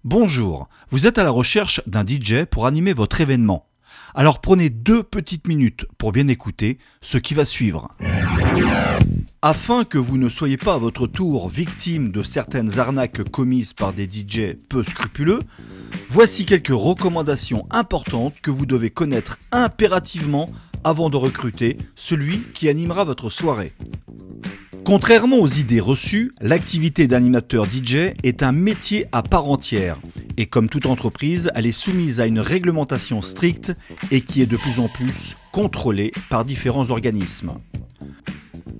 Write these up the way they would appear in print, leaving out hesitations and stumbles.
Bonjour, vous êtes à la recherche d'un DJ pour animer votre événement. Alors prenez 2 petites minutes pour bien écouter ce qui va suivre. Afin que vous ne soyez pas à votre tour victime de certaines arnaques commises par des DJ peu scrupuleux, voici quelques recommandations importantes que vous devez connaître impérativement avant de recruter celui qui animera votre soirée. Contrairement aux idées reçues, l'activité d'animateur DJ est un métier à part entière et comme toute entreprise, elle est soumise à une réglementation stricte et qui est de plus en plus contrôlée par différents organismes.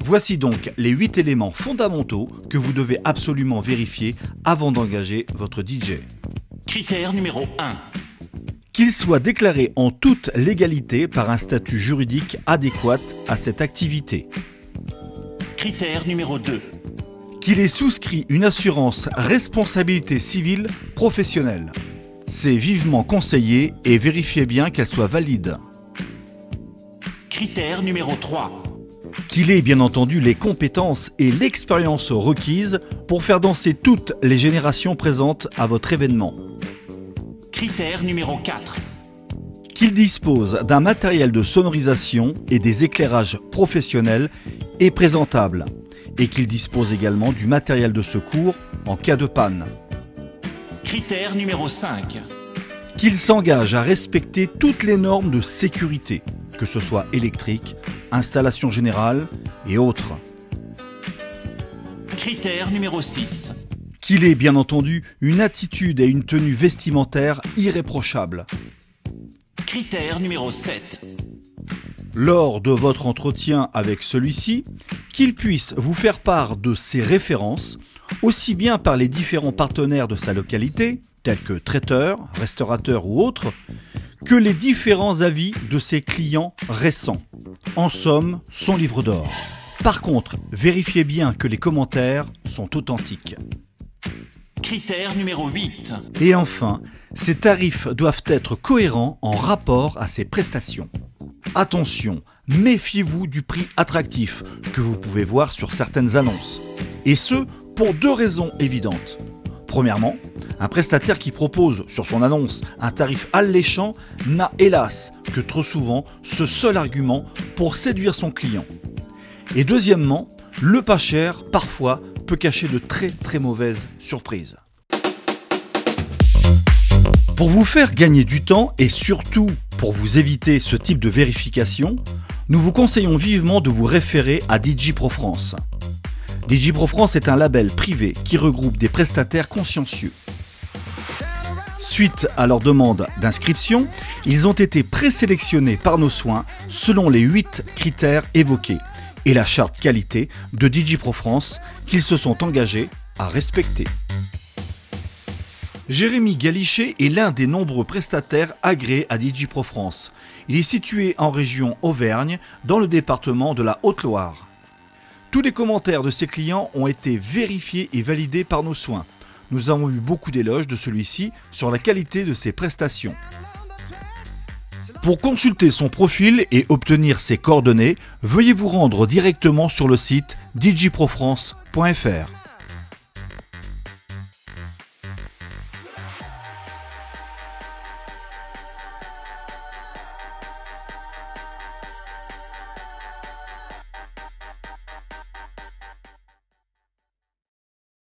Voici donc les 8 éléments fondamentaux que vous devez absolument vérifier avant d'engager votre DJ. Critère numéro 1. Qu'il soit déclaré en toute légalité par un statut juridique adéquat à cette activité. Critère numéro 2. Qu'il ait souscrit une assurance responsabilité civile professionnelle. C'est vivement conseillé et vérifiez bien qu'elle soit valide. Critère numéro 3. Qu'il ait bien entendu les compétences et l'expérience requises pour faire danser toutes les générations présentes à votre événement. Critère numéro 4. Qu'il dispose d'un matériel de sonorisation et des éclairages professionnels et présentables, et qu'il dispose également du matériel de secours en cas de panne. Critère numéro 5. Qu'il s'engage à respecter toutes les normes de sécurité, que ce soit électrique, installation générale et autres. Critère numéro 6. Qu'il ait bien entendu une attitude et une tenue vestimentaire irréprochables. Critère numéro 7. Lors de votre entretien avec celui-ci, qu'il puisse vous faire part de ses références, aussi bien par les différents partenaires de sa localité, tels que traiteurs, restaurateurs ou autres, que les différents avis de ses clients récents. En somme, son livre d'or. Par contre, vérifiez bien que les commentaires sont authentiques. Critère numéro 8. Et enfin, ces tarifs doivent être cohérents en rapport à ses prestations. Attention, méfiez-vous du prix attractif que vous pouvez voir sur certaines annonces. Et ce, pour 2 raisons évidentes. Premièrement, un prestataire qui propose sur son annonce un tarif alléchant n'a hélas que trop souvent ce seul argument pour séduire son client. Et deuxièmement, le pas cher, parfois, peut cacher de très mauvaises surprises. Pour vous faire gagner du temps et surtout pour vous éviter ce type de vérification, nous vous conseillons vivement de vous référer à DJ Pro France. DJ Pro France est un label privé qui regroupe des prestataires consciencieux. Suite à leur demande d'inscription, ils ont été présélectionnés par nos soins selon les 8 critères évoqués et la charte qualité de DJ Pro France qu'ils se sont engagés à respecter. Jérémy Galichet est l'un des nombreux prestataires agréés à DJ Pro France. Il est situé en région Auvergne, dans le département de la Haute-Loire. Tous les commentaires de ses clients ont été vérifiés et validés par nos soins. Nous avons eu beaucoup d'éloges de celui-ci sur la qualité de ses prestations. Pour consulter son profil et obtenir ses coordonnées, veuillez vous rendre directement sur le site djprofrance.fr.